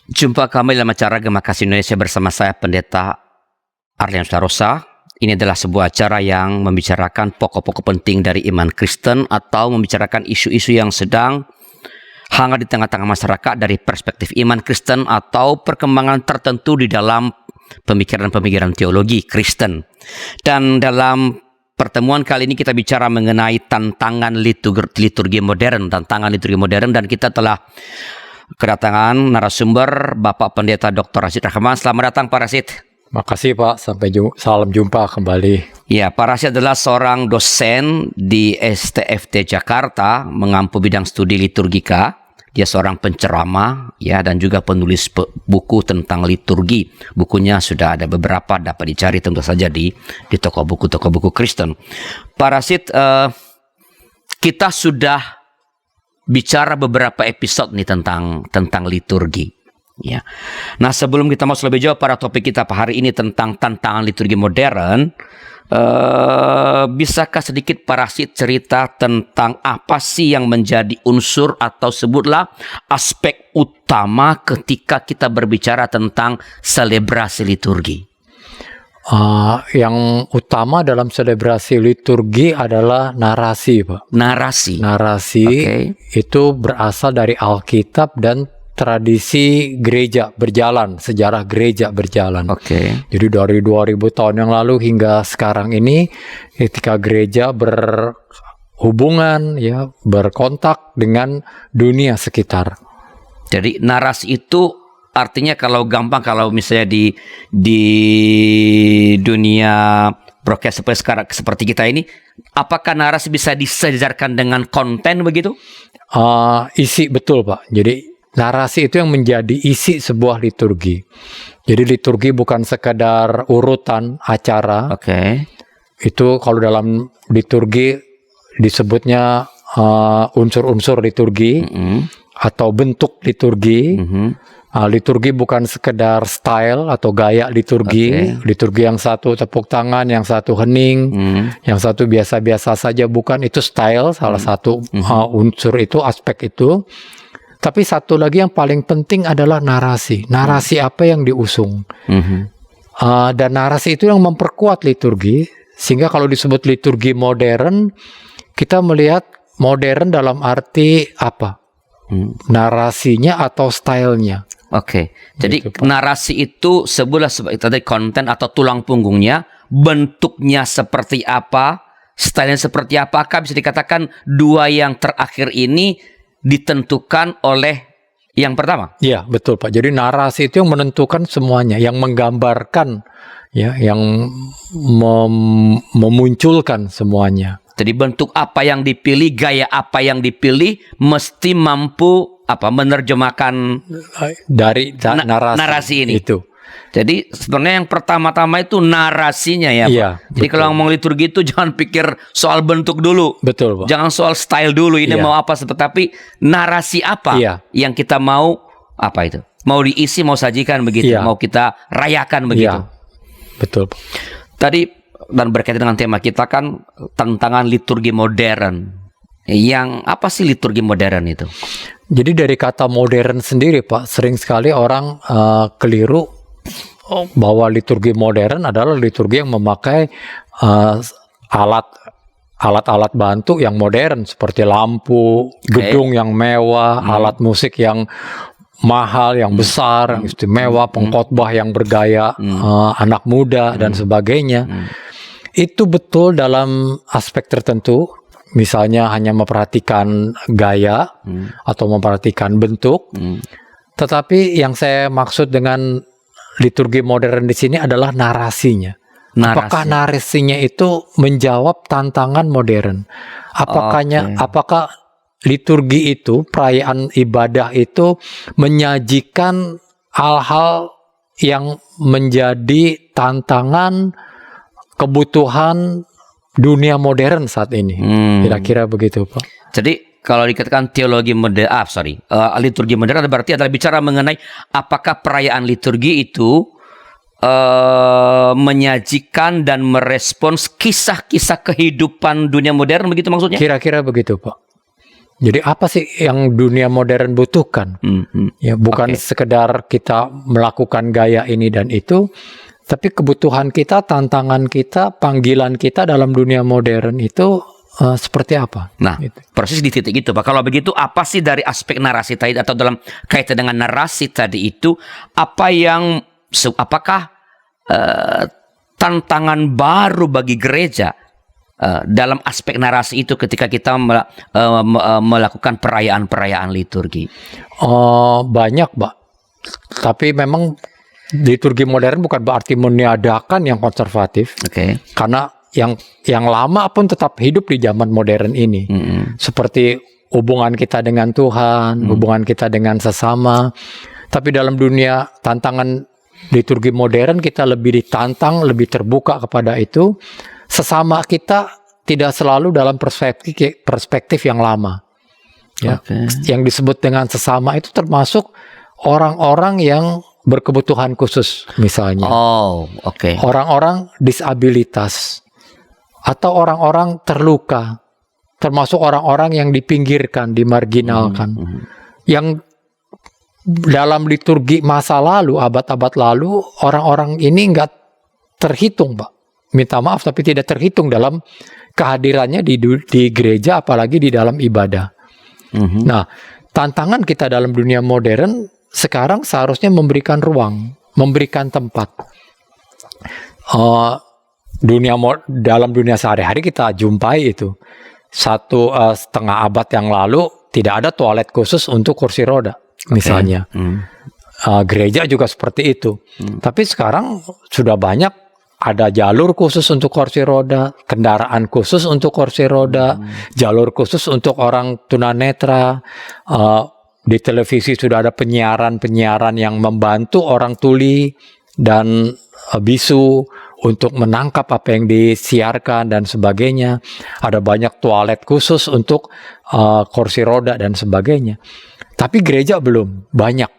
Jumpa kembali dalam acara Gema Kasih Indonesia bersama saya Pendeta Arlian Starosa. Ini adalah sebuah acara yang membicarakan pokok-pokok penting dari iman Kristen atau membicarakan isu-isu yang sedang hangat di tengah-tengah masyarakat dari perspektif iman Kristen atau perkembangan tertentu di dalam pemikiran-pemikiran teologi Kristen. Dan dalam pertemuan kali ini kita bicara mengenai tantangan liturgi modern, dan kita telah kedatangan narasumber Bapak Pendeta Dr. Rashid Rahman. Selamat datang Pak Rashid. Makasih Pak, salam jumpa kembali. Ya, Pak Rashid adalah seorang dosen di STFT Jakarta mengampu bidang studi liturgika. Dia seorang penceramah ya, dan juga penulis buku tentang liturgi. Bukunya sudah ada beberapa, dapat dicari tentu saja di toko buku Kristen. Pak Rashid, kita sudah bicara beberapa episode nih tentang liturgi. Ya. Nah, sebelum kita masuk lebih jauh pada topik kita hari ini tentang tantangan liturgi modern, bisakah sedikit Pak Rashid cerita tentang apa sih yang menjadi unsur atau sebutlah aspek utama ketika kita berbicara tentang selebrasi liturgi? Yang utama dalam selebrasi liturgi adalah narasi, Pak. Narasi. Okay. Itu berasal dari Alkitab dan tradisi gereja berjalan, sejarah gereja berjalan. Jadi dari 2000 tahun yang lalu hingga sekarang ini, ketika gereja berhubungan, ya, berkontak dengan dunia sekitar. Jadi narasi itu artinya kalau misalnya di dunia broadcast seperti kita ini, apakah narasi bisa disejarkan dengan konten begitu? Isi, betul Pak. Jadi narasi itu yang menjadi isi sebuah liturgi. Jadi liturgi bukan sekadar urutan acara. Itu kalau dalam liturgi disebutnya unsur-unsur liturgi atau bentuk liturgi. Liturgi bukan sekedar style atau gaya liturgi. Liturgi yang satu tepuk tangan, yang satu hening, yang satu biasa-biasa saja, bukan. Itu style, salah satu unsur itu, aspek itu. Tapi satu lagi yang paling penting adalah narasi. Narasi apa yang diusung. Dan narasi itu yang memperkuat liturgi. Sehingga kalau disebut liturgi modern, kita melihat modern dalam arti apa? Narasinya atau stylenya. Jadi gitu, narasi itu sebuah tadi konten atau tulang punggungnya, bentuknya seperti apa, stylenya seperti apa. Apakah bisa dikatakan dua yang terakhir ini ditentukan oleh yang pertama? Iya, betul Pak. Jadi narasi itu yang menentukan semuanya, yang menggambarkan, ya, yang memunculkan semuanya. Jadi bentuk apa yang dipilih, gaya apa yang dipilih, mesti mampu menerjemahkan dari narasi ini. Itu. Jadi sebenarnya yang pertama-tama itu narasinya ya Pak. Iya, jadi kalau ngomong liturgi itu jangan pikir soal bentuk dulu. Betul Pak. Jangan soal style dulu, ini mau apa, tapi narasi apa yang kita mau mau diisi, mau sajikan begitu, mau kita rayakan begitu. Betul Pak. Tadi dan berkaitan dengan tema kita kan tantangan liturgi modern. Yang apa sih liturgi modern itu? Jadi dari kata modern sendiri Pak, sering sekali orang keliru bahwa liturgi modern adalah liturgi yang memakai alat-alat bantu yang modern seperti lampu, gedung yang mewah, alat musik yang mahal, yang besar, yang istimewa, pengkhotbah yang bergaya, anak muda dan sebagainya. Itu betul dalam aspek tertentu. Misalnya hanya memperhatikan gaya atau memperhatikan bentuk. Tetapi yang saya maksud dengan liturgi modern di sini adalah narasinya. Apakah narasinya itu menjawab tantangan modern? Apakah liturgi itu, perayaan ibadah itu menyajikan hal-hal yang menjadi tantangan kebutuhan dunia modern saat ini? Kira-kira begitu Pak. Jadi kalau dikatakan teologi modern, liturgi modern berarti adalah bicara mengenai apakah perayaan liturgi itu menyajikan dan merespons kisah-kisah kehidupan dunia modern, begitu maksudnya? Kira-kira begitu Pak. Jadi apa sih yang dunia modern butuhkan? Ya, bukan sekedar kita melakukan gaya ini dan itu, tapi kebutuhan kita, tantangan kita, panggilan kita dalam dunia modern itu seperti apa? Nah, persis di titik itu, Pak. Kalau begitu, apa sih dari aspek narasi tadi atau dalam kaitan dengan narasi tadi itu, apakah tantangan baru bagi gereja dalam aspek narasi itu ketika kita melakukan perayaan-perayaan liturgi? Banyak, Pak. Tapi memang liturgi modern bukan berarti meniadakan yang konservatif. Karena yang lama pun tetap hidup di zaman modern ini. Seperti hubungan kita dengan Tuhan, hubungan kita dengan sesama. Tapi dalam dunia tantangan liturgi modern, kita lebih ditantang, lebih terbuka kepada itu. Sesama kita tidak selalu dalam perspektif yang lama. Ya. Yang disebut dengan sesama itu termasuk orang-orang yang berkebutuhan khusus misalnya. Orang-orang disabilitas atau orang-orang terluka, termasuk orang-orang yang dipinggirkan, dimarginalkan. Yang dalam liturgi masa lalu, abad-abad lalu, orang-orang ini nggak terhitung, Pak. Minta maaf, tapi tidak terhitung dalam kehadirannya di gereja, apalagi di dalam ibadah. Nah, tantangan kita dalam dunia modern sekarang seharusnya memberikan ruang, memberikan tempat. Dalam dunia sehari-hari kita jumpai itu. 1,5 abad yang lalu tidak ada toilet khusus untuk kursi roda, misalnya. Gereja juga seperti itu. Tapi sekarang sudah banyak. Ada jalur khusus untuk kursi roda, kendaraan khusus untuk kursi roda, jalur khusus untuk orang tunanetra. Di televisi sudah ada penyiaran-penyiaran yang membantu orang tuli dan bisu untuk menangkap apa yang disiarkan dan sebagainya. Ada banyak toilet khusus untuk kursi roda dan sebagainya. Tapi gereja belum banyak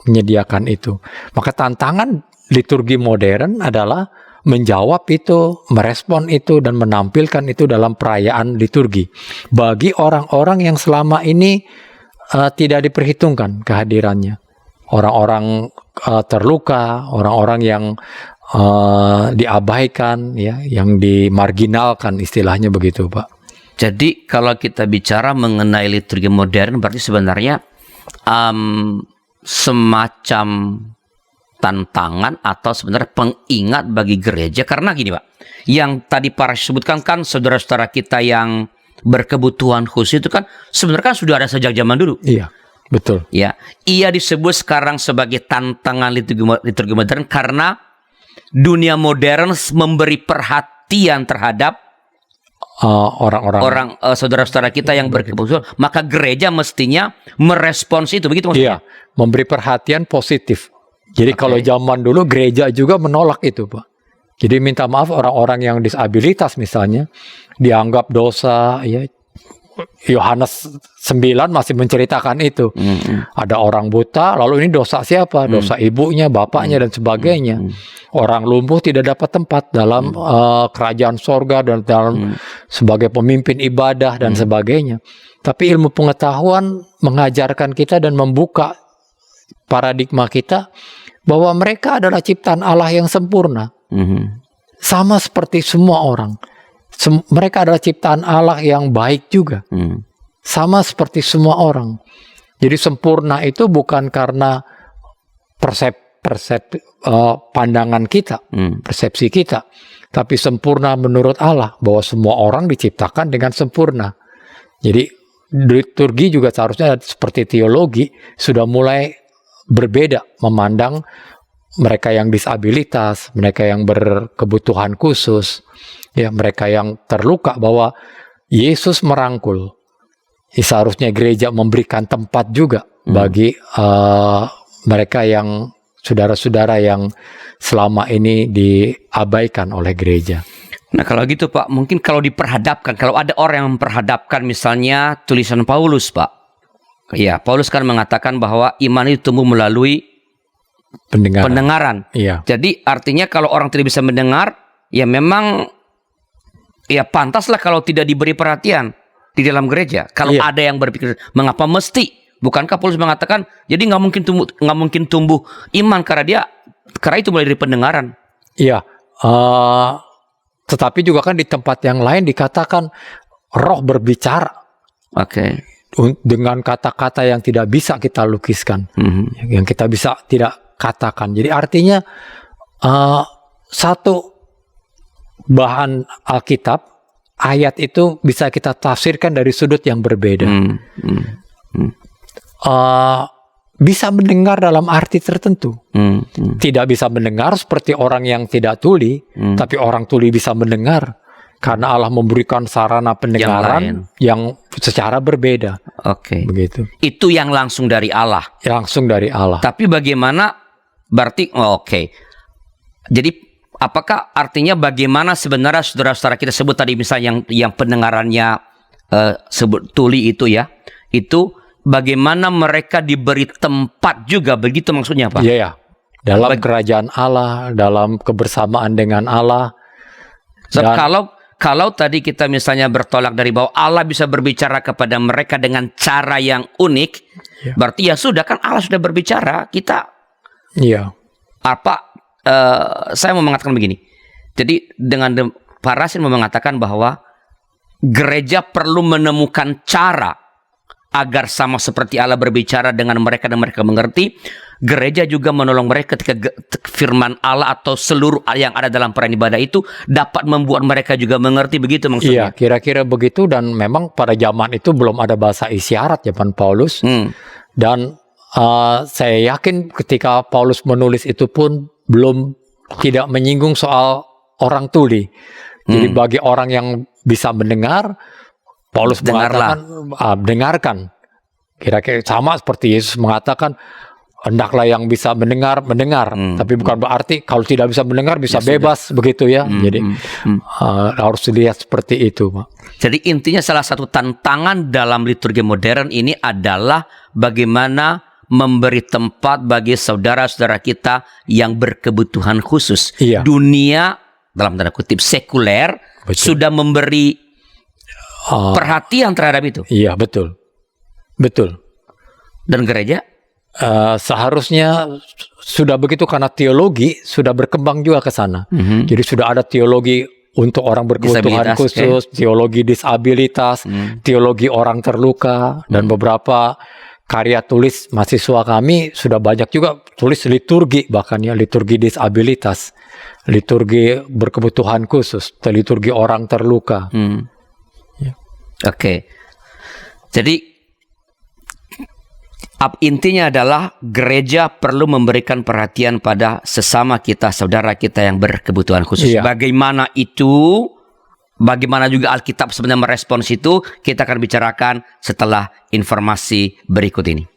menyediakan itu. Maka tantangan liturgi modern adalah menjawab itu, merespon itu, dan menampilkan itu dalam perayaan liturgi. Bagi orang-orang yang selama ini tidak diperhitungkan kehadirannya. Orang-orang terluka, orang-orang yang diabaikan, ya, yang dimarginalkan, istilahnya begitu, Pak. Jadi kalau kita bicara mengenai liturgi modern, berarti sebenarnya semacam tantangan atau sebenarnya pengingat bagi gereja. Karena gini, Pak, yang tadi para sebutkan kan saudara-saudara kita yang berkebutuhan khusus itu kan sebenarnya kan sudah ada sejak zaman dulu. Iya, betul. Ya, ia disebut sekarang sebagai tantangan liturgi modern karena dunia modern memberi perhatian terhadap orang saudara-saudara kita yang berkebutuhan. Maka gereja mestinya merespons itu, begitu maksudnya? Iya, memberi perhatian positif. Jadi kalau zaman dulu gereja juga menolak itu, Pak. Jadi minta maaf orang-orang yang disabilitas misalnya dianggap dosa, ya. Yohanes 9 masih menceritakan itu. Ada orang buta, lalu ini dosa siapa? Dosa ibunya, bapaknya dan sebagainya. Orang lumpuh tidak dapat tempat dalam kerajaan sorga dan dalam sebagai pemimpin ibadah dan sebagainya. Tapi ilmu pengetahuan mengajarkan kita dan membuka paradigma kita bahwa mereka adalah ciptaan Allah yang sempurna. Sama seperti semua orang. Mereka adalah ciptaan Allah yang baik juga. Sama seperti semua orang. Jadi sempurna itu bukan karena pandangan kita, persepsi kita. Tapi sempurna menurut Allah, bahwa semua orang diciptakan dengan sempurna. Jadi liturgi juga seharusnya seperti teologi, sudah mulai berbeda memandang mereka yang disabilitas, mereka yang berkebutuhan khusus, ya, mereka yang terluka, bahwa Yesus merangkul. Seharusnya gereja memberikan tempat juga bagi mereka yang saudara-saudara yang selama ini diabaikan oleh gereja. Nah kalau gitu, Pak, mungkin kalau diperhadapkan, kalau ada orang yang memperhadapkan misalnya tulisan Paulus, Pak. Ya, Paulus kan mengatakan bahwa iman itu tumbuh melalui pendengaran. Iya. Jadi artinya kalau orang tidak bisa mendengar, ya memang ya pantaslah kalau tidak diberi perhatian. di dalam gereja. Kalau ada yang berpikir, mengapa mesti? Bukankah Paulus mengatakan, jadi nggak mungkin tumbuh iman karena itu mulai dari pendengaran. Iya. Tetapi juga kan di tempat yang lain dikatakan Roh berbicara. Oke. Dengan kata-kata yang tidak bisa kita lukiskan, yang kita bisa tidak katakan. Jadi artinya satu bahan Alkitab, ayat itu bisa kita tafsirkan dari sudut yang berbeda. Bisa mendengar dalam arti tertentu. Tidak bisa mendengar seperti orang yang tidak tuli, tapi orang tuli bisa mendengar. Karena Allah memberikan sarana pendengaran yang secara berbeda. Oke. Begitu. Itu yang langsung dari Allah. Langsung dari Allah. Tapi bagaimana berarti Jadi apakah artinya bagaimana sebenarnya saudara-saudara kita sebut tadi misalnya yang pendengarannya sebut tuli itu ya, itu bagaimana mereka diberi tempat juga, begitu maksudnya Pak? Iya. Dalam kerajaan Allah, dalam kebersamaan dengan Allah. Kalau tadi kita misalnya bertolak dari bahwa Allah bisa berbicara kepada mereka dengan cara yang unik, berarti ya sudah kan Allah sudah berbicara, kita saya mau mengatakan begini. Jadi dengan Pak Rasin mau mengatakan bahwa gereja perlu menemukan cara agar sama seperti Allah berbicara dengan mereka dan mereka mengerti. Gereja juga menolong mereka ketika firman Allah atau seluruh yang ada dalam peran ibadah itu dapat membuat mereka juga mengerti, begitu maksudnya? Iya, kira-kira begitu. Dan memang pada zaman itu belum ada bahasa isyarat, zaman Paulus. Dan saya yakin ketika Paulus menulis itu pun tidak menyinggung soal orang tuli. Jadi bagi orang yang bisa mendengar, Paulus mengatakan dengarkan. Kira-kira sama seperti Yesus mengatakan, hendaklah yang bisa mendengar. Tapi bukan berarti kalau tidak bisa mendengar bisa bebas begitu ya. Jadi harus dilihat seperti itu, Pak. Jadi intinya salah satu tantangan dalam liturgi modern ini adalah bagaimana memberi tempat bagi saudara-saudara kita yang berkebutuhan khusus. Dunia dalam tanda kutip sekuler sudah memberi perhatian terhadap itu. Iya, betul. Dan gereja seharusnya sudah begitu karena teologi sudah berkembang juga ke sana. Jadi sudah ada teologi untuk orang berkebutuhan khusus, teologi disabilitas, teologi orang terluka, dan beberapa karya tulis mahasiswa kami sudah banyak juga tulis liturgi, bahkan ya liturgi disabilitas, liturgi berkebutuhan khusus, liturgi orang terluka. Oke. Jadi intinya adalah gereja perlu memberikan perhatian pada sesama kita, saudara kita yang berkebutuhan khusus. Bagaimana juga Alkitab sebenarnya merespons itu, kita akan bicarakan setelah informasi berikut ini.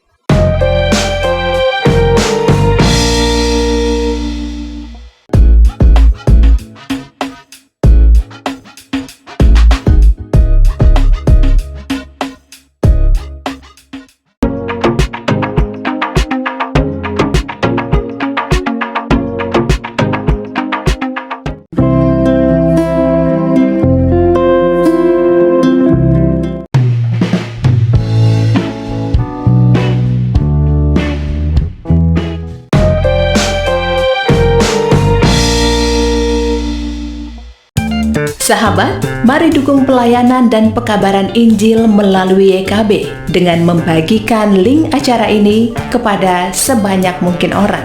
Sahabat, mari dukung pelayanan dan pekabaran Injil melalui YKB dengan membagikan link acara ini kepada sebanyak mungkin orang.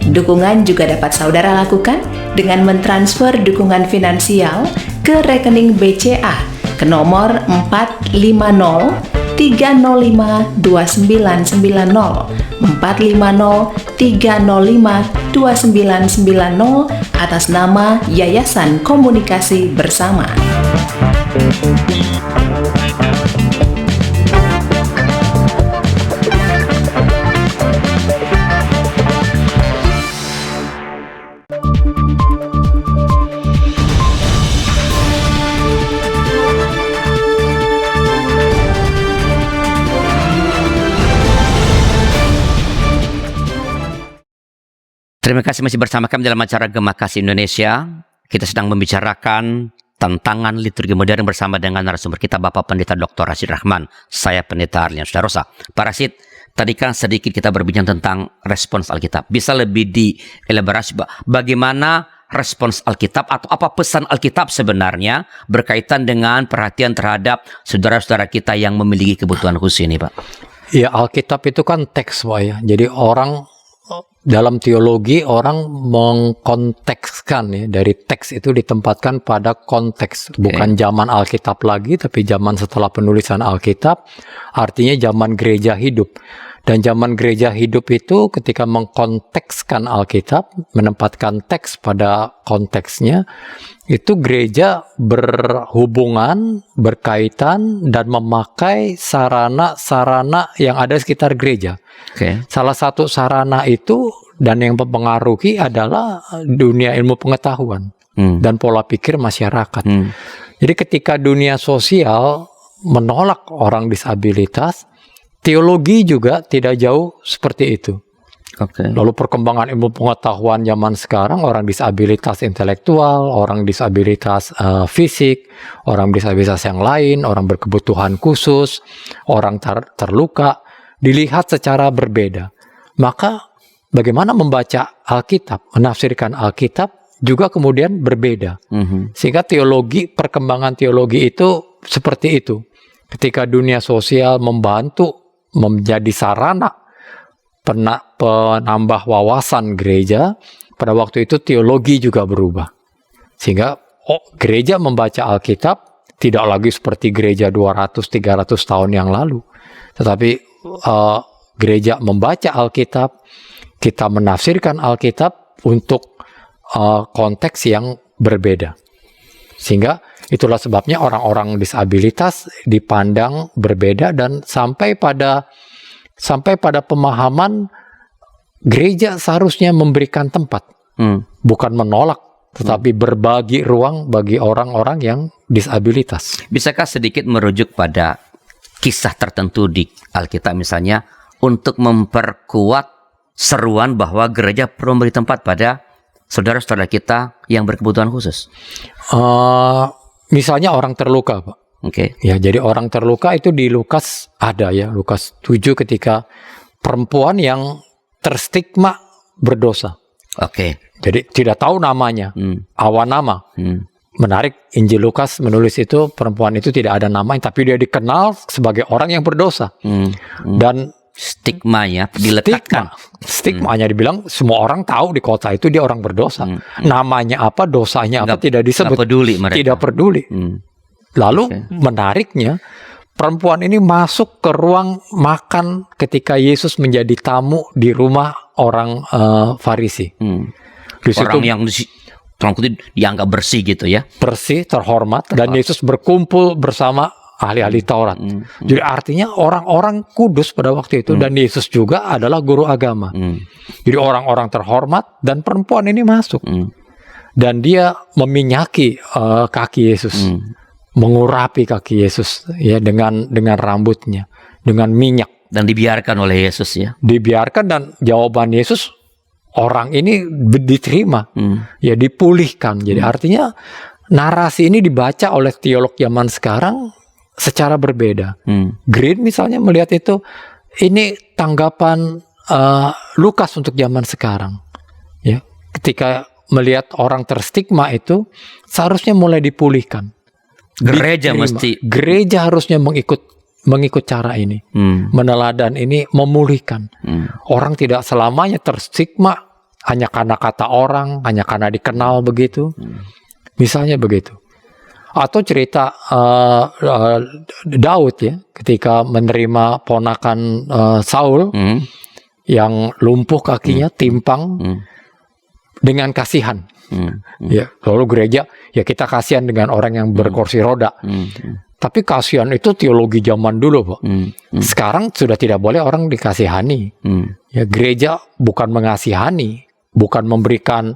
Dukungan juga dapat saudara lakukan dengan mentransfer dukungan finansial ke rekening BCA ke nomor 450 305 2990 450 305 2990 atas nama Yayasan Komunikasi Bersama. Terima kasih masih bersama kami dalam acara Gema Kasih Indonesia. Kita sedang membicarakan Tantangan Liturgi Modern bersama dengan narasumber kita Bapak Pendeta Dr. Rashid Rahman. Saya Pendeta Arlian Sudarosa. Pak Rashid, tadi kan sedikit kita berbincang tentang respons Alkitab. Bisa lebih dielaborasi bagaimana respons Alkitab atau apa pesan Alkitab sebenarnya berkaitan dengan perhatian terhadap saudara-saudara kita yang memiliki kebutuhan khusus ini, Pak? Ya, Alkitab itu kan teks, Pak, ya. Jadi orang dalam teologi orang mengkontekskan, ya, dari teks itu ditempatkan pada konteks, bukan zaman Alkitab lagi tapi zaman setelah penulisan Alkitab, artinya zaman gereja hidup. Dan zaman gereja hidup itu ketika mengkontekskan Alkitab, menempatkan teks pada konteksnya, itu gereja berhubungan, berkaitan, dan memakai sarana-sarana yang ada di sekitar gereja. Salah satu sarana itu dan yang mempengaruhi adalah dunia ilmu pengetahuan dan pola pikir masyarakat. Jadi ketika dunia sosial menolak orang disabilitas, teologi juga tidak jauh seperti itu. Lalu perkembangan ilmu pengetahuan zaman sekarang, orang disabilitas intelektual, orang disabilitas fisik, orang disabilitas yang lain, orang berkebutuhan khusus, orang terluka, dilihat secara berbeda. Maka bagaimana membaca Alkitab, menafsirkan Alkitab juga kemudian berbeda. Sehingga teologi, perkembangan teologi itu seperti itu. Ketika dunia sosial membantu menjadi sarana penambah wawasan gereja, pada waktu itu teologi juga berubah. Sehingga gereja membaca Alkitab tidak lagi seperti gereja 200-300 tahun yang lalu. Tetapi gereja membaca Alkitab, kita menafsirkan Alkitab untuk konteks yang berbeda. Sehingga itulah sebabnya orang-orang disabilitas dipandang berbeda dan sampai pada pemahaman gereja seharusnya memberikan tempat, bukan menolak, tetapi berbagi ruang bagi orang-orang yang disabilitas. Bisakah sedikit merujuk pada kisah tertentu di Alkitab misalnya untuk memperkuat seruan bahwa gereja perlu memberi tempat pada saudara-saudara kita yang berkebutuhan khusus? Misalnya orang terluka, Pak. Ya, jadi orang terluka itu di Lukas ada, ya, Lukas 7 ketika perempuan yang terstigma berdosa. Jadi tidak tahu namanya, awan nama. Menarik, Injil Lukas menulis itu perempuan itu tidak ada namanya, tapi dia dikenal sebagai orang yang berdosa. Dan stigmanya diletakkan. Stigmanya dibilang semua orang tahu di kota itu dia orang berdosa. Namanya apa, dosanya apa tidak disebut. Tidak peduli. Lalu menariknya, perempuan ini masuk ke ruang makan ketika Yesus menjadi tamu di rumah orang Farisi. Di situ, orang yang dianggap bersih gitu, ya. Bersih, terhormat. Dan Yesus berkumpul bersama ahli-ahli Taurat. Jadi artinya orang-orang kudus pada waktu itu, dan Yesus juga adalah guru agama. Jadi orang-orang terhormat, dan perempuan ini masuk. Dan dia meminyaki kaki Yesus. Mengurapi kaki Yesus, ya, dengan rambutnya, dengan minyak. Dan dibiarkan oleh Yesus, ya. Dibiarkan, dan jawaban Yesus, orang ini diterima, ya, dipulihkan. Jadi artinya narasi ini dibaca oleh teolog zaman sekarang secara berbeda. Green misalnya melihat itu, ini tanggapan Lukas untuk zaman sekarang. Ya, ketika melihat orang terstigma itu seharusnya mulai dipulihkan. Gereja harusnya mengikut cara ini, meneladan ini, memulihkan. Orang tidak selamanya terstigma hanya karena kata orang, hanya karena dikenal begitu. Misalnya begitu. Atau cerita Daud, ya, ketika menerima ponakan Saul yang lumpuh kakinya, timpang, dengan kasihan. Ya, lalu gereja, ya, kita kasihan dengan orang yang berkursi roda. Tapi kasihan itu teologi zaman dulu, Pak. Sekarang sudah tidak boleh orang dikasihani. Ya, gereja bukan mengasihani, bukan memberikan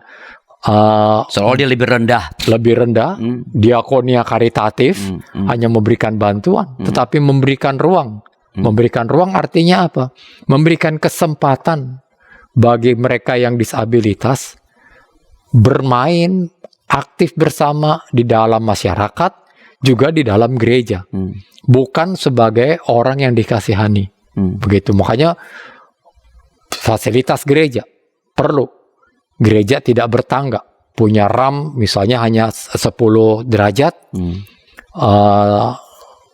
soal dia lebih rendah. Diakonia karitatif, hanya memberikan bantuan, tetapi memberikan ruang. Memberikan ruang artinya apa? Memberikan kesempatan bagi mereka yang disabilitas bermain, aktif bersama di dalam masyarakat, juga di dalam gereja. Bukan sebagai orang yang dikasihani. Begitu, makanya fasilitas gereja perlu. Gereja tidak bertangga, punya RAM misalnya hanya 10 derajat,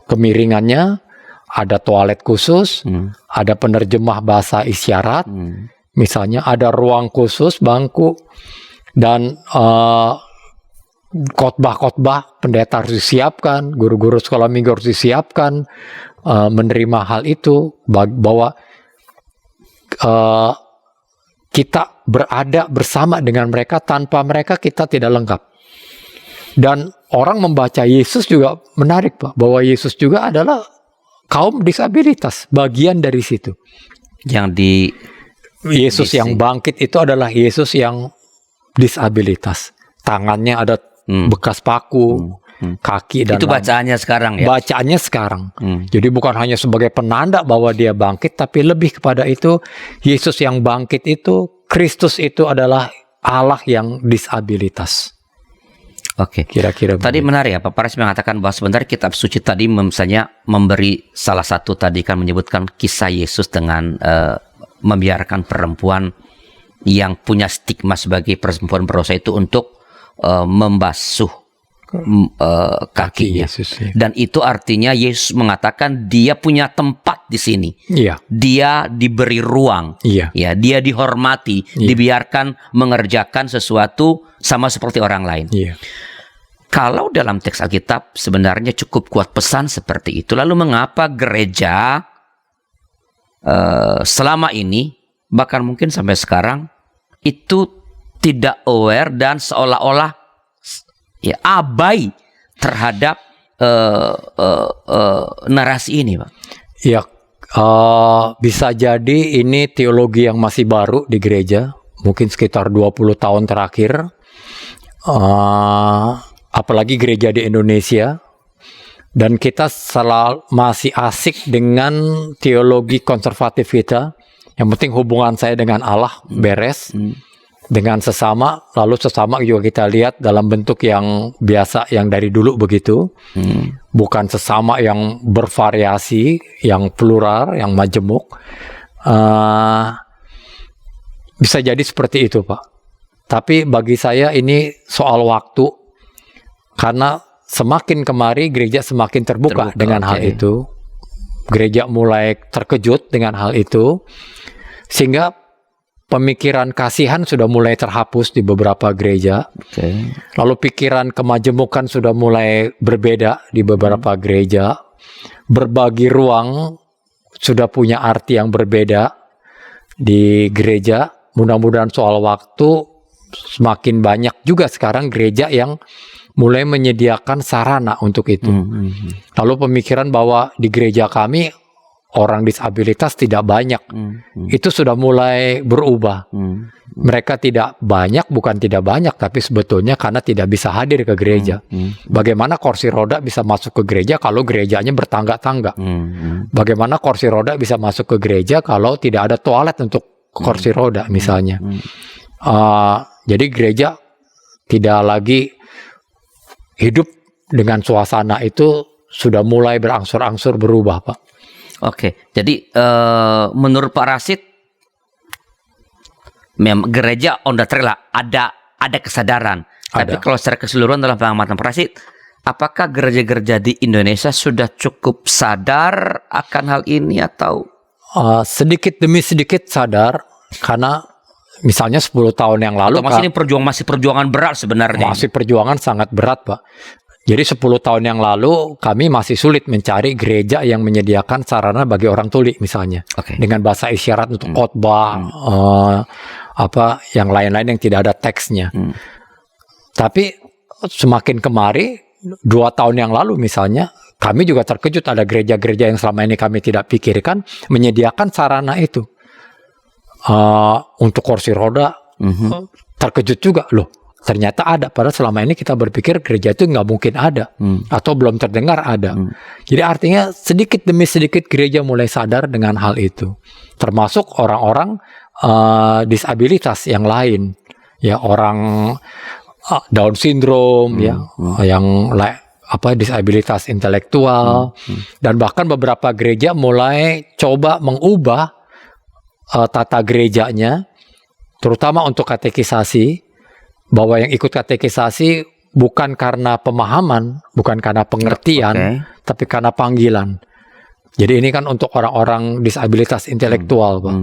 kemiringannya, ada toilet khusus, ada penerjemah bahasa isyarat, misalnya ada ruang khusus, bangku, dan khotbah-khotbah pendeta harus disiapkan, guru-guru sekolah minggu harus disiapkan, menerima hal itu, bahwa kita berada bersama dengan mereka, tanpa mereka kita tidak lengkap. Dan orang membaca Yesus juga menarik, Pak, bahwa Yesus juga adalah kaum disabilitas, bagian dari situ. Yesus yang bangkit itu adalah Yesus yang disabilitas. Tangannya ada bekas paku, kaki, dan itu bacaannya sekarang ya? Bacaannya sekarang. Jadi bukan hanya sebagai penanda bahwa dia bangkit, tapi lebih kepada itu, Yesus yang bangkit itu, Kristus itu adalah Allah yang disabilitas. Oke. Kira-kira tadi menarik ya, Pak Paris mengatakan bahwa sebenarnya kitab suci tadi misalnya memberi salah satu tadi kan menyebutkan kisah Yesus dengan membiarkan perempuan yang punya stigma sebagai perempuan berdosa itu untuk membasuh kakinya. Yesus, ya. Dan itu artinya Yesus mengatakan dia punya tempat di sini. Iya. Dia diberi ruang. Iya. Ya, dia dihormati, dibiarkan mengerjakan sesuatu sama seperti orang lain. Iya. Kalau dalam teks Alkitab sebenarnya cukup kuat pesan seperti itu. Lalu mengapa gereja selama ini, bahkan mungkin sampai sekarang, itu tidak aware dan seolah-olah ya abai terhadap narasi ini, Pak? Ya, bisa jadi ini teologi yang masih baru di gereja, mungkin sekitar 20 tahun terakhir. Apalagi gereja di Indonesia, dan kita masih asik dengan teologi konservatif kita. Yang penting hubungan saya dengan Allah beres, dengan sesama, lalu sesama juga kita lihat dalam bentuk yang biasa, yang dari dulu begitu, bukan sesama yang bervariasi, yang plural, yang majemuk. Bisa jadi seperti itu, Pak. Tapi bagi saya ini soal waktu, karena semakin kemari gereja semakin terbuka dengan hal itu. Gereja mulai terkejut dengan hal itu, sehingga pemikiran kasihan sudah mulai terhapus di beberapa gereja. Lalu pikiran kemajemukan sudah mulai berbeda di beberapa gereja. Berbagi ruang sudah punya arti yang berbeda di gereja. Mudah-mudahan soal waktu semakin banyak juga sekarang gereja yang mulai menyediakan sarana untuk itu. Lalu pemikiran bahwa di gereja kami orang disabilitas tidak banyak, itu sudah mulai berubah. Mereka tidak banyak, bukan tidak banyak, tapi sebetulnya karena tidak bisa hadir ke gereja. Bagaimana kursi roda bisa masuk ke gereja kalau gerejanya bertangga-tangga? Bagaimana kursi roda bisa masuk ke gereja kalau tidak ada toilet untuk kursi roda misalnya? Jadi gereja tidak lagi hidup dengan suasana itu, sudah mulai berangsur-angsur berubah, Pak. Oke, jadi menurut Pak Rashid, gereja on the trail ada kesadaran. Tapi kalau secara keseluruhan dalam pengamatan Pak Rashid, apakah gereja-gereja di Indonesia sudah cukup sadar akan hal ini atau? Sedikit demi sedikit sadar, karena misalnya 10 tahun yang lalu, masih perjuangan berat sebenarnya. Masih perjuangan sangat berat, Pak. Jadi 10 tahun yang lalu kami masih sulit mencari gereja yang menyediakan sarana bagi orang tuli misalnya. Dengan bahasa isyarat untuk khotbah, yang lain-lain yang tidak ada teksnya. Tapi semakin kemari, 2 tahun yang lalu misalnya, kami juga terkejut ada gereja-gereja yang selama ini kami tidak pikirkan menyediakan sarana itu. Untuk kursi roda, terkejut juga loh. Ternyata ada, padahal selama ini kita berpikir gereja itu nggak mungkin ada, atau belum terdengar ada. Jadi artinya sedikit demi sedikit gereja mulai sadar dengan hal itu. Termasuk orang-orang disabilitas yang lain. Ya, orang Down syndrome, yang disabilitas intelektual, dan bahkan beberapa gereja mulai coba mengubah tata gerejanya, terutama untuk katekisasi, bahwa yang ikut katekisasi bukan karena pemahaman, bukan karena pengertian, tapi karena panggilan. Jadi ini kan untuk orang-orang disabilitas intelektual, Pak.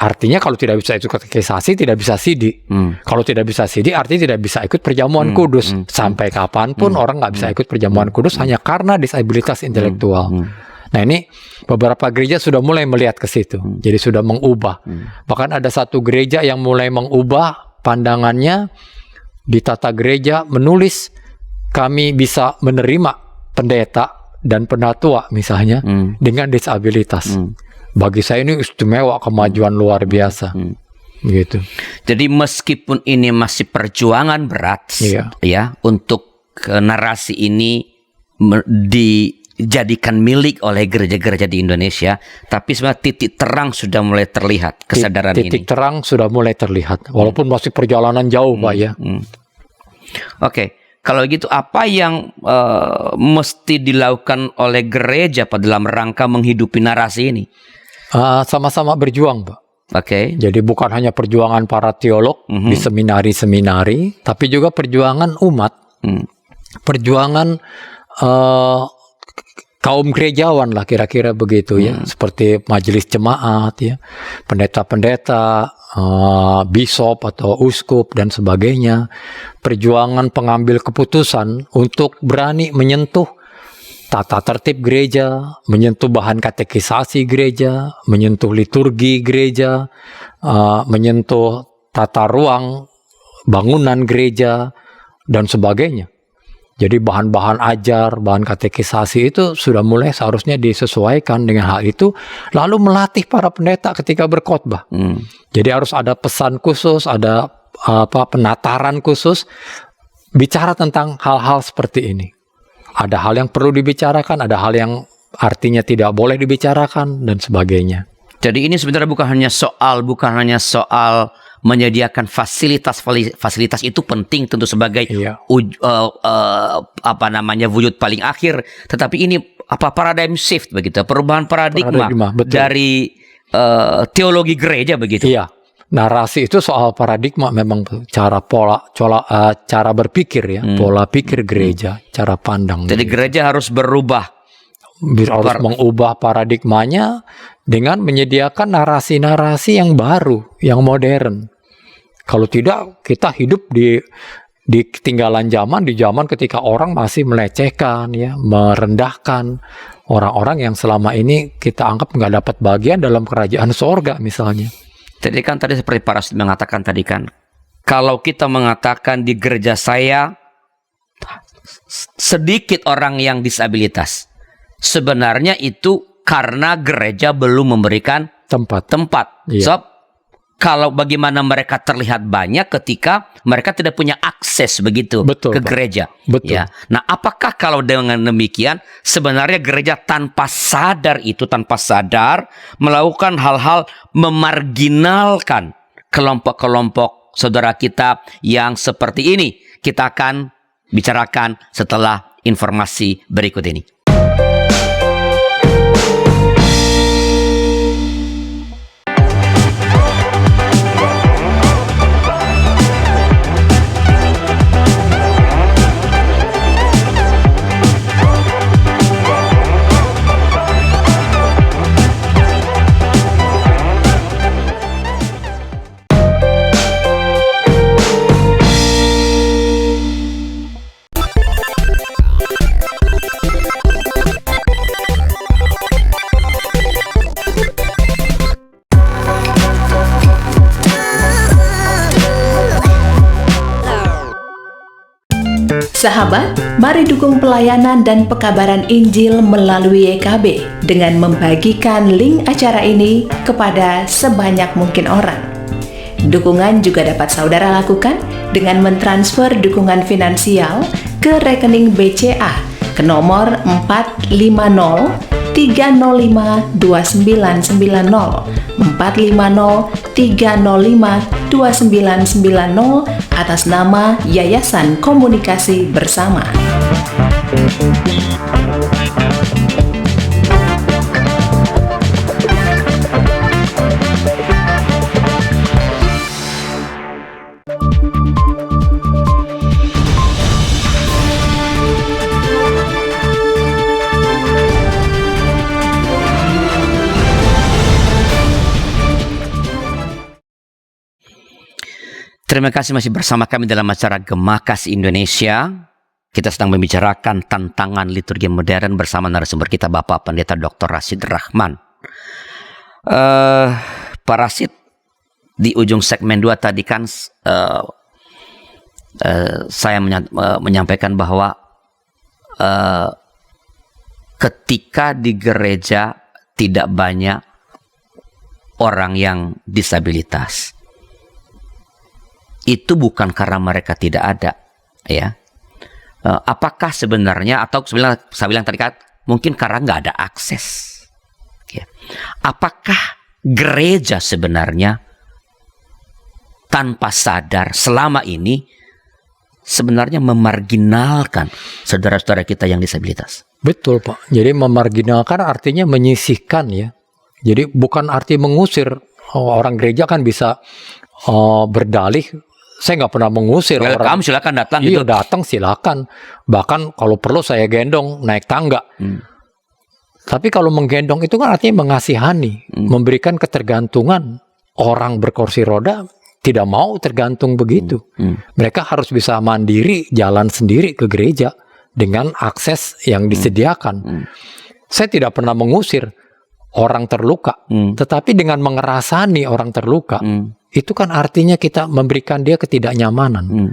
Artinya kalau tidak bisa ikut katekisasi, tidak bisa sidi. Kalau tidak bisa sidi, artinya tidak bisa ikut perjamuan kudus. Sampai kapanpun orang nggak bisa ikut perjamuan kudus hanya karena disabilitas intelektual. Nah ini beberapa gereja sudah mulai melihat ke situ. Jadi sudah mengubah. Bahkan ada satu gereja yang mulai mengubah pandangannya di tata gereja, menulis kami bisa menerima pendeta dan penatua misalnya dengan disabilitas. Bagi saya ini istimewa, kemajuan luar biasa. Gitu. Jadi meskipun ini masih perjuangan berat, ya, untuk narasi ini dijadikan milik oleh gereja-gereja di Indonesia, tapi sebenarnya titik terang sudah mulai terlihat, kesadaran ini. Titik terang sudah mulai terlihat, walaupun masih perjalanan jauh, Pak, ya. Oke. Kalau gitu, apa yang mesti dilakukan oleh gereja Pak dalam rangka menghidupi narasi ini? Sama-sama berjuang, Pak. Jadi bukan hanya perjuangan para teolog di seminari-seminari, tapi juga perjuangan umat, perjuangan kaum gerejawan lah, kira-kira begitu ya, seperti majelis jemaat, ya, pendeta-pendeta, bisop atau uskup dan sebagainya. Perjuangan pengambil keputusan untuk berani menyentuh tata tertib gereja, menyentuh bahan katekisasi gereja, menyentuh liturgi gereja, menyentuh tata ruang bangunan gereja dan sebagainya. Jadi bahan-bahan ajar, bahan katekisasi itu sudah mulai seharusnya disesuaikan dengan hal itu, lalu melatih para pendeta ketika berkhotbah. Jadi harus ada pesan khusus, ada penataran khusus bicara tentang hal-hal seperti ini. Ada hal yang perlu dibicarakan, ada hal yang artinya tidak boleh dibicarakan dan sebagainya. Jadi ini sebenarnya bukan hanya soal menyediakan fasilitas itu penting tentu sebagai wujud paling akhir, tetapi ini paradigm shift begitu, perubahan paradigma dari teologi gereja begitu. Iya. Narasi itu soal paradigma, memang cara berpikir, ya, pola pikir gereja, cara pandang. Jadi gereja harus berubah, harus mengubah paradigmanya dengan menyediakan narasi-narasi yang baru, yang modern. Kalau tidak, kita hidup di ketinggalan zaman, di zaman ketika orang masih melecehkan, ya, merendahkan orang-orang yang selama ini kita anggap nggak dapat bagian dalam kerajaan sorga misalnya. Jadi kan tadi seperti Pak Rasul mengatakan tadi kan, kalau kita mengatakan di gereja saya sedikit orang yang disabilitas, sebenarnya itu karena gereja belum memberikan tempat. Iya. So, kalau bagaimana mereka terlihat banyak ketika mereka tidak punya akses begitu ke gereja. Betul. Ya. Nah, apakah kalau dengan demikian sebenarnya gereja tanpa sadar melakukan hal-hal memarginalkan kelompok-kelompok saudara kita yang seperti ini? Kita akan bicarakan setelah informasi berikut ini. Sahabat, mari dukung pelayanan dan pekabaran Injil melalui YKB dengan membagikan link acara ini kepada sebanyak mungkin orang. Dukungan juga dapat saudara lakukan dengan mentransfer dukungan finansial ke rekening BCA ke nomor 450-305-2990 450-305-2990 atas nama Yayasan Komunikasi Bersama. Terima kasih masih bersama kami dalam acara Gema Kasih Indonesia. Kita sedang membicarakan tantangan liturgi modern bersama narasumber kita Bapak Pendeta Dr. Rashid Rahman. Pak Rashid, di ujung segmen 2 tadi kan saya menyampaikan bahwa ketika di gereja tidak banyak orang yang disabilitas, itu bukan karena mereka tidak ada, ya. Apakah sebenarnya, atau sebenarnya saya bilang tadi kan mungkin karena nggak ada akses, ya. Apakah gereja sebenarnya tanpa sadar selama ini sebenarnya memarginalkan saudara-saudara kita yang disabilitas? Betul, Pak. Jadi memarginalkan artinya menyisihkan, ya. Jadi bukan arti mengusir. Orang gereja kan bisa berdalih, saya nggak pernah mengusir orang. Silakan datang. Iya, gitu. datang silakan. Bahkan kalau perlu saya gendong naik tangga. Tapi kalau menggendong itu kan artinya mengasihani, memberikan ketergantungan. Orang berkursi roda tidak mau tergantung begitu. Mereka harus bisa mandiri, jalan sendiri ke gereja dengan akses yang disediakan. Saya tidak pernah mengusir orang terluka, tetapi dengan mengerasani orang terluka, itu kan artinya kita memberikan dia ketidaknyamanan.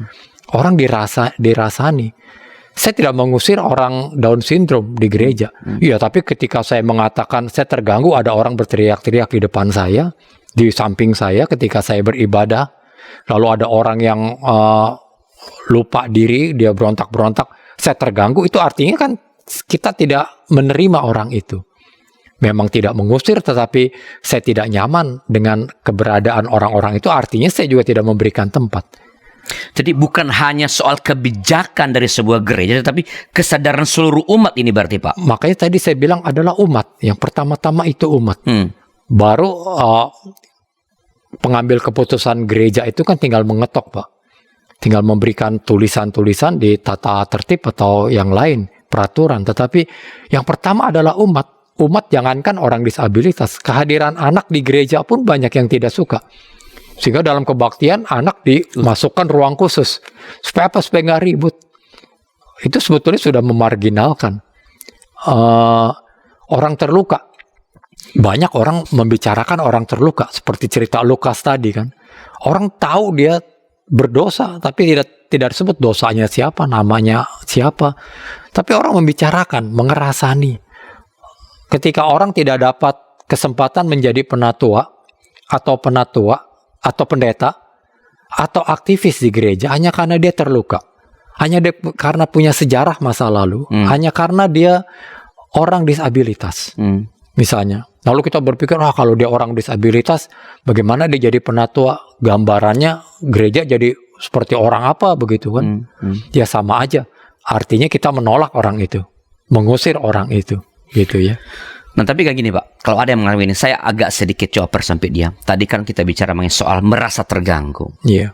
Orang dirasani. Saya tidak mengusir orang Down syndrome di gereja. Iya, tapi ketika saya mengatakan saya terganggu, ada orang berteriak-teriak di depan saya, di samping saya ketika saya beribadah, lalu ada orang yang lupa diri, dia berontak-berontak, saya terganggu, itu artinya kan kita tidak menerima orang itu. Memang tidak mengusir, tetapi saya tidak nyaman dengan keberadaan orang-orang itu, artinya saya juga tidak memberikan tempat. Jadi bukan hanya soal kebijakan dari sebuah gereja, tetapi kesadaran seluruh umat ini berarti, Pak? Makanya tadi saya bilang adalah umat. Yang pertama-tama itu umat. Baru pengambil keputusan gereja itu kan tinggal mengetok, Pak. Tinggal memberikan tulisan-tulisan di tata tertib atau yang lain, peraturan. Tetapi yang pertama adalah umat. Umat, jangankan orang disabilitas, kehadiran anak di gereja pun banyak yang tidak suka. Sehingga dalam kebaktian anak dimasukkan ruang khusus. Supaya apa? Supaya nggak ribut. Itu sebetulnya sudah memarginalkan. Orang terluka. Banyak orang membicarakan orang terluka. Seperti cerita Lukas tadi kan. Orang tahu dia berdosa, tapi tidak disebut dosanya siapa, namanya siapa. Tapi orang membicarakan, mengerasani. Ketika orang tidak dapat kesempatan menjadi penatua atau pendeta atau aktivis di gereja hanya karena dia terluka, hanya karena punya sejarah masa lalu, hanya karena dia orang disabilitas, misalnya. Lalu kita berpikir, kalau dia orang disabilitas, bagaimana dia jadi penatua? Gambarannya gereja jadi seperti orang apa begitu kan? Ya sama aja. Artinya kita menolak orang itu, mengusir orang itu. Gitu ya. Nah, tapi kayak gini, Pak, kalau ada yang mengalami ini, saya agak sedikit coba persempit dia. Tadi kan kita bicara mengenai soal merasa terganggu. Iya.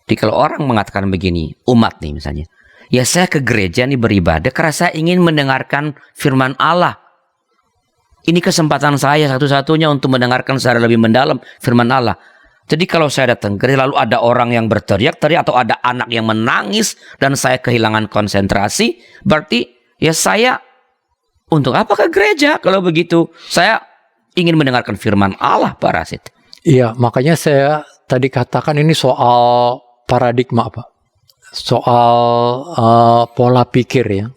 Jadi kalau orang mengatakan begini, umat nih misalnya, ya saya ke gereja nih beribadah karena saya ingin mendengarkan firman Allah. Ini kesempatan saya satu-satunya untuk mendengarkan secara lebih mendalam firman Allah. Jadi kalau saya datang ke gereja lalu ada orang yang berteriak-teriak atau ada anak yang menangis dan saya kehilangan konsentrasi, berarti ya saya untuk apa ke gereja kalau begitu? Saya ingin mendengarkan firman Allah, Pak Rashid. Iya, makanya saya tadi katakan ini soal paradigma, Pak. Soal pola pikir ya.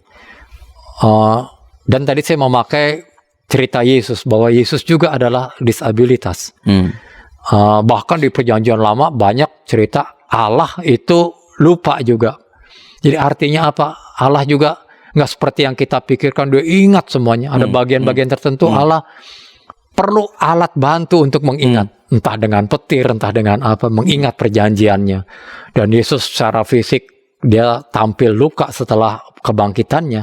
Dan tadi saya memakai cerita Yesus, bahwa Yesus juga adalah disabilitas. Bahkan di perjanjian lama banyak cerita Allah itu lupa juga. Jadi artinya apa? Allah juga nggak seperti yang kita pikirkan, dia ingat semuanya. Ada bagian-bagian tertentu Allah perlu alat bantu untuk mengingat. entah dengan petir, entah dengan apa, mengingat perjanjiannya. Dan Yesus secara fisik dia tampil luka setelah kebangkitannya.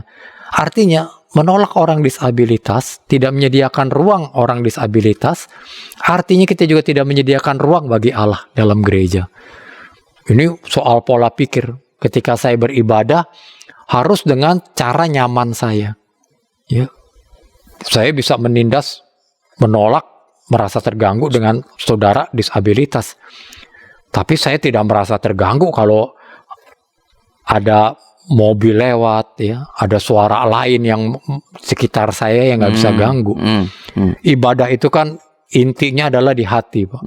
Artinya menolak orang disabilitas, tidak menyediakan ruang orang disabilitas, artinya kita juga tidak menyediakan ruang bagi Allah dalam gereja. Ini soal pola pikir. Ketika saya beribadah, harus dengan cara nyaman saya. Ya. Saya bisa menindas, menolak, merasa terganggu dengan saudara disabilitas. Tapi saya tidak merasa terganggu kalau ada mobil lewat, ya, ada suara lain yang sekitar saya yang nggak bisa ganggu. Ibadah itu kan intinya adalah di hati, Pak.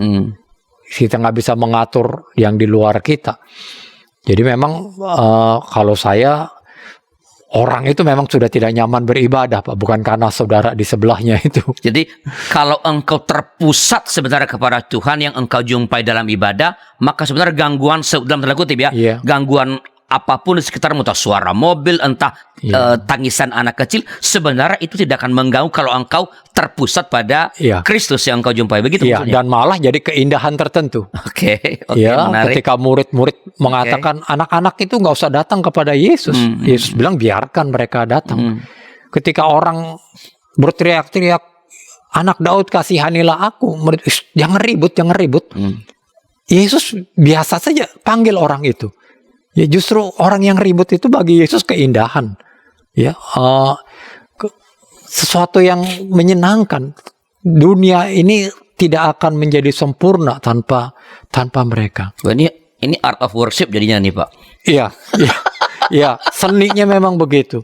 Kita nggak bisa mengatur yang di luar kita. Jadi memang kalau saya, orang itu memang sudah tidak nyaman beribadah, Pak, bukan karena saudara di sebelahnya itu. Jadi kalau engkau terpusat sebenarnya kepada Tuhan yang engkau jumpai dalam ibadah, maka sebenarnya gangguan dalam tanda kutip ya, gangguan apapun di sekitarmu, entah suara mobil, entah tangisan anak kecil, sebenarnya itu tidak akan mengganggu kalau engkau terpusat pada Kristus yang engkau jumpai. Begitu maksudnya? Dan malah jadi keindahan tertentu. Oke, menarik. Ketika murid-murid mengatakan anak-anak itu nggak usah datang kepada Yesus. Yesus bilang biarkan mereka datang. Ketika orang berteriak-teriak, anak Daud kasihanilah aku, jangan ribut, jangan ribut. Yesus biasa saja panggil orang itu. Ya justru orang yang ribut itu bagi Yesus keindahan, ya sesuatu yang menyenangkan. Dunia ini tidak akan menjadi sempurna tanpa mereka. Ini art of worship jadinya nih, Pak. Iya, seninya memang begitu.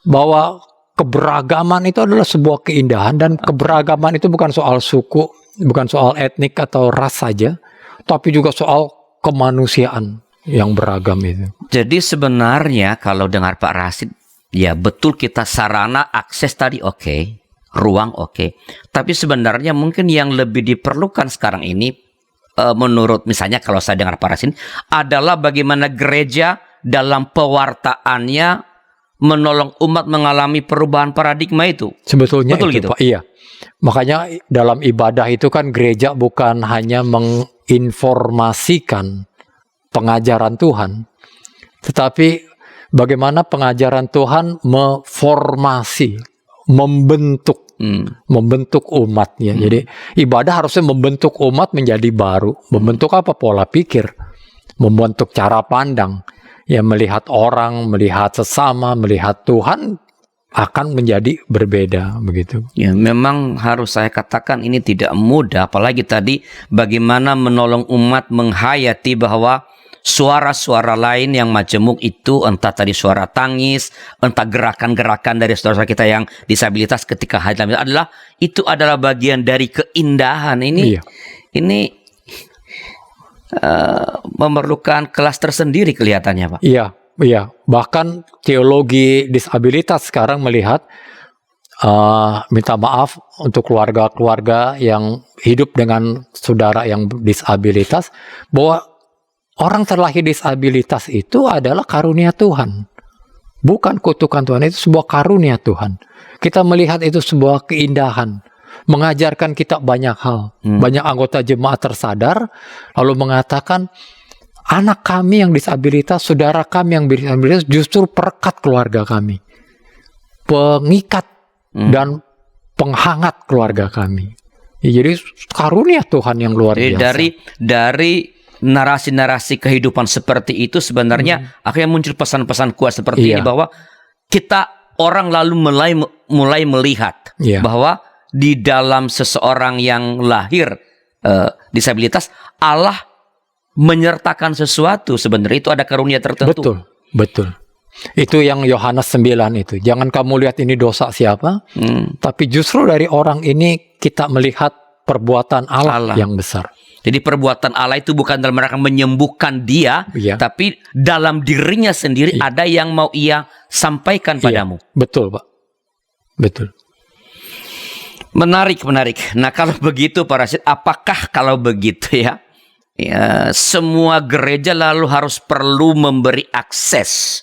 Bahwa keberagaman itu adalah sebuah keindahan, dan keberagaman itu bukan soal suku, bukan soal etnik atau ras saja, tapi juga soal kemanusiaan yang beragam itu. Jadi sebenarnya kalau dengar Pak Rasid, ya betul, kita sarana akses tadi oke, ruang oke. Tapi sebenarnya mungkin yang lebih diperlukan sekarang ini, menurut misalnya kalau saya dengar Pak Rasid, adalah bagaimana gereja dalam pewartaannya menolong umat mengalami perubahan paradigma itu. Sebetulnya betul itu, gitu, Pak. Iya. Makanya dalam ibadah itu kan gereja bukan hanya menginformasikan pengajaran Tuhan, tetapi bagaimana pengajaran Tuhan memformasi, membentuk umatnya. Jadi ibadah harusnya membentuk umat menjadi baru. Membentuk apa? Pola pikir, membentuk cara pandang. Ya, melihat orang, melihat sesama, melihat Tuhan akan menjadi berbeda, begitu. Ya, memang harus saya katakan ini tidak mudah, apalagi tadi bagaimana menolong umat menghayati bahwa suara-suara lain yang majemuk itu, entah tadi suara tangis, entah gerakan-gerakan dari saudara kita yang disabilitas ketika hadir adalah bagian dari keindahan ini. Ini memerlukan kelas tersendiri kelihatannya, Pak. Iya. Bahkan teologi disabilitas sekarang melihat, minta maaf untuk keluarga-keluarga yang hidup dengan saudara yang disabilitas, bahwa orang terlahir disabilitas itu adalah karunia Tuhan. Bukan kutukan Tuhan, itu sebuah karunia Tuhan. Kita melihat itu sebuah keindahan. Mengajarkan kita banyak hal. Banyak anggota jemaat tersadar, lalu mengatakan, anak kami yang disabilitas, saudara kami yang disabilitas justru perekat keluarga kami. Pengikat dan penghangat keluarga kami. Ya, jadi karunia Tuhan yang luar biasa. Dari narasi-narasi kehidupan seperti itu sebenarnya akhirnya muncul pesan-pesan kuat seperti ini, bahwa kita orang lalu mulai melihat bahwa di dalam seseorang yang lahir disabilitas, Allah menyertakan sesuatu. Sebenarnya itu ada karunia tertentu. Betul. Itu yang Yohanes 9 itu. Jangan kamu lihat ini dosa siapa, tapi justru dari orang ini kita melihat perbuatan Allah yang besar. Jadi perbuatan Allah itu bukan dalam rangka menyembuhkan dia, tapi dalam dirinya sendiri ada yang mau ia sampaikan padamu. Betul, Pak. Betul. Menarik. Nah, kalau begitu Pak Rasid, apakah kalau begitu ya, semua gereja lalu perlu memberi akses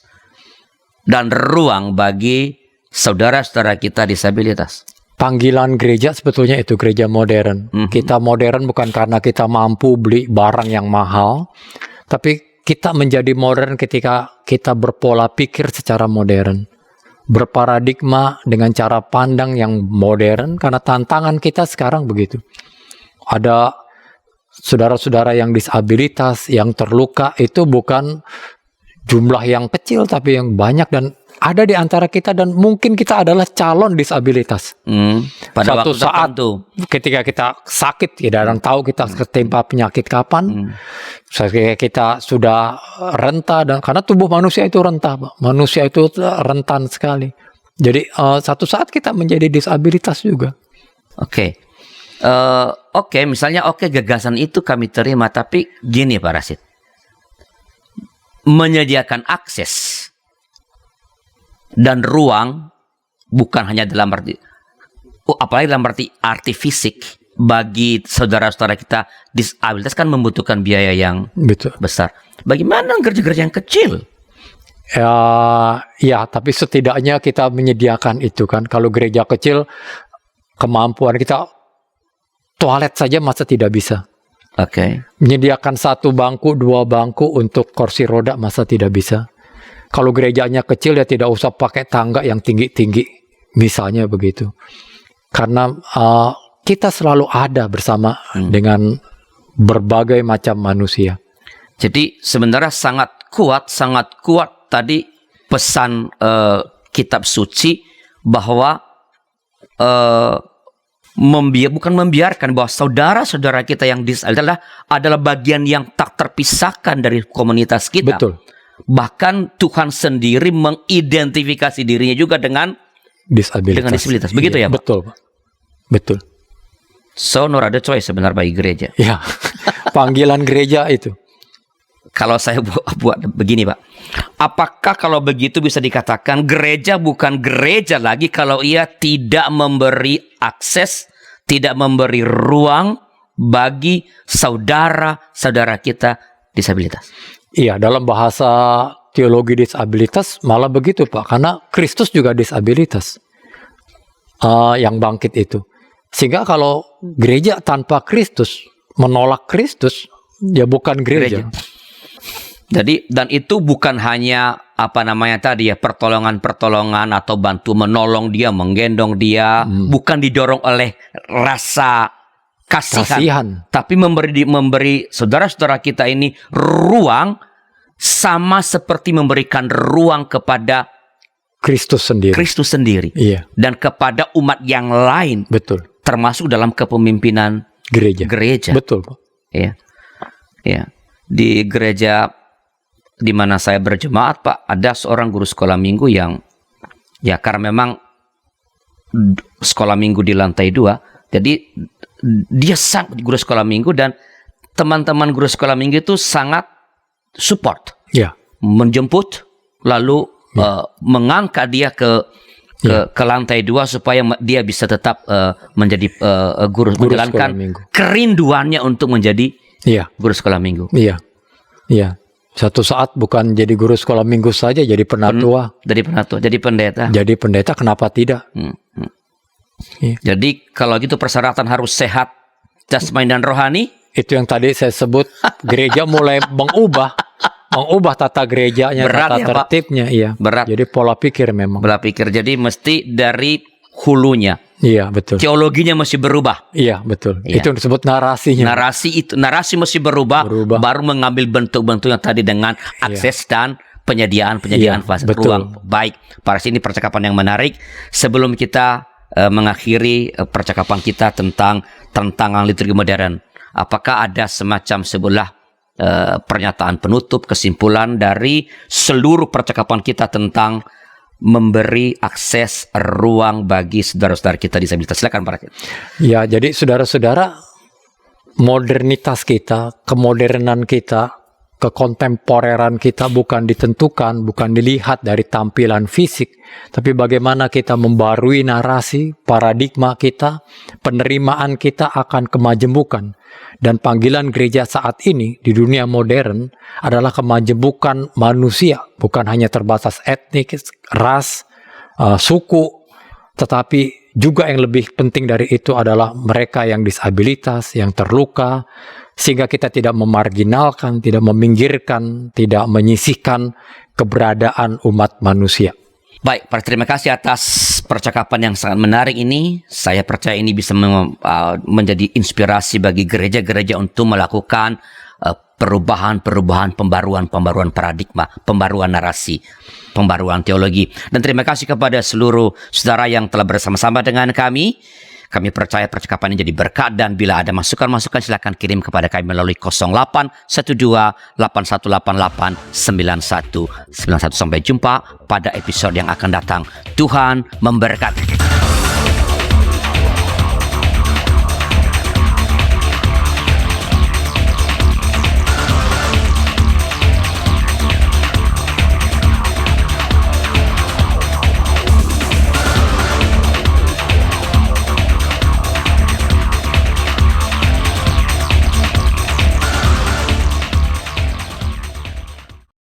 dan ruang bagi saudara-saudara kita disabilitas? panggilan gereja sebetulnya itu gereja modern. Kita modern bukan karena kita mampu beli barang yang mahal, tapi kita menjadi modern ketika kita berpola pikir secara modern, berparadigma dengan cara pandang yang modern, karena tantangan kita sekarang begitu. Ada saudara-saudara yang disabilitas, yang terluka, itu bukan jumlah yang kecil tapi yang banyak, dan ada di antara kita, dan mungkin kita adalah calon disabilitas. Pada Suatu waktu saat tertentu. ketika kita sakit, tidak ada yang tahu kita ketimpa penyakit kapan. Ketika kita sudah renta, dan karena tubuh manusia itu renta, Pak. Manusia itu rentan sekali. Jadi satu saat kita menjadi disabilitas juga. Oke. Misalnya gagasan itu kami terima, tapi gini Pak Rashid. Menyediakan akses dan ruang bukan hanya dalam arti, apalagi dalam arti fisik, bagi saudara-saudara kita disabilitas kan membutuhkan biaya yang besar. Bagaimana gereja-gereja yang kecil? Ya, tapi setidaknya kita menyediakan itu kan. Kalau gereja kecil, kemampuan kita toilet saja masa tidak bisa. Menyediakan 1 bangku, 2 bangku untuk kursi roda masa tidak bisa. Kalau gerejanya kecil ya tidak usah pakai tangga yang tinggi-tinggi, misalnya begitu. Karena kita selalu ada bersama dengan berbagai macam manusia. Jadi sebenarnya sangat kuat tadi pesan kitab suci bahwa bukan membiarkan bahwa saudara-saudara kita yang disabilitas adalah bagian yang tak terpisahkan dari komunitas kita. Betul. Bahkan Tuhan sendiri mengidentifikasi dirinya juga dengan disabilitas. Begitu ya, Pak? Betul, Pak. Betul. So, no other choice sebenarnya bagi gereja. Ya, panggilan gereja itu. Kalau saya buat begini, Pak. Apakah kalau begitu bisa dikatakan gereja bukan gereja lagi kalau ia tidak memberi akses, tidak memberi ruang bagi saudara-saudara kita disabilitas? Iya, dalam bahasa teologi disabilitas malah begitu, Pak. Karena Kristus juga disabilitas yang bangkit itu. Sehingga kalau gereja tanpa Kristus, menolak Kristus, ya bukan gereja. Jadi, dan itu bukan hanya pertolongan-pertolongan atau bantu menolong dia, menggendong dia, bukan didorong oleh rasa kasihan, tapi memberi saudara-saudara kita ini ruang, sama seperti memberikan ruang kepada Kristus sendiri. Iya. Dan kepada umat yang lain. Betul. Termasuk dalam kepemimpinan gereja. Betul, Pak. Iya. Iya. Di gereja di mana saya berjemaat, Pak, ada seorang guru sekolah minggu yang karena memang sekolah minggu di lantai 2, jadi dia guru sekolah minggu, dan teman-teman guru sekolah minggu itu sangat support, menjemput, lalu mengangkat dia ke lantai 2 supaya dia bisa tetap menjadi guru menjalankan kerinduannya untuk menjadi guru sekolah minggu. Iya. Satu saat bukan jadi guru sekolah minggu saja, jadi penatua. Jadi pendeta. Jadi pendeta, kenapa tidak? Iya. Jadi kalau gitu persyaratan harus sehat jasmani dan rohani. Itu yang tadi saya sebut, gereja mulai mengubah tata gerejanya, tata tertibnya. Iya. Berat. Jadi pola pikir memang. Jadi mesti dari hulunya. Iya, betul. Teologinya mesti berubah. Iya, betul. Iya. Itu yang disebut narasinya. Narasi mesti berubah. Baru mengambil bentuk-bentuk yang tadi dengan akses dan penyediaan ruang. Baik, para sini percakapan yang menarik. Sebelum kita mengakhiri percakapan kita tentang tantangan liturgi modern, apakah ada semacam sebuah pernyataan penutup, kesimpulan dari seluruh percakapan kita tentang memberi akses ruang bagi saudara-saudara kita disabilitas? Silakan Pak Rakit. Ya, jadi saudara-saudara, modernitas kita, kemodernan kita, kekontemporeran kita bukan ditentukan, bukan dilihat dari tampilan fisik, tapi bagaimana kita membarui narasi, paradigma kita, penerimaan kita akan kemajemukan. Dan panggilan gereja saat ini di dunia modern adalah kemajemukan manusia, bukan hanya terbatas etnik, ras, suku, tetapi juga yang lebih penting dari itu adalah mereka yang disabilitas, yang terluka, sehingga kita tidak memarginalkan, tidak meminggirkan, tidak menyisihkan keberadaan umat manusia. Baik, terima kasih atas percakapan yang sangat menarik ini. Saya percaya ini bisa menjadi inspirasi bagi gereja-gereja untuk melakukan perubahan-perubahan, pembaruan paradigma, pembaruan narasi, pembaruan teologi. Dan terima kasih kepada seluruh saudara yang telah bersama-sama dengan kami. Kami percaya percakapan ini jadi berkat, dan bila ada masukan-masukan silakan kirim kepada kami melalui 0812-8188-9191. Sampai jumpa pada episode yang akan datang. Tuhan memberkati.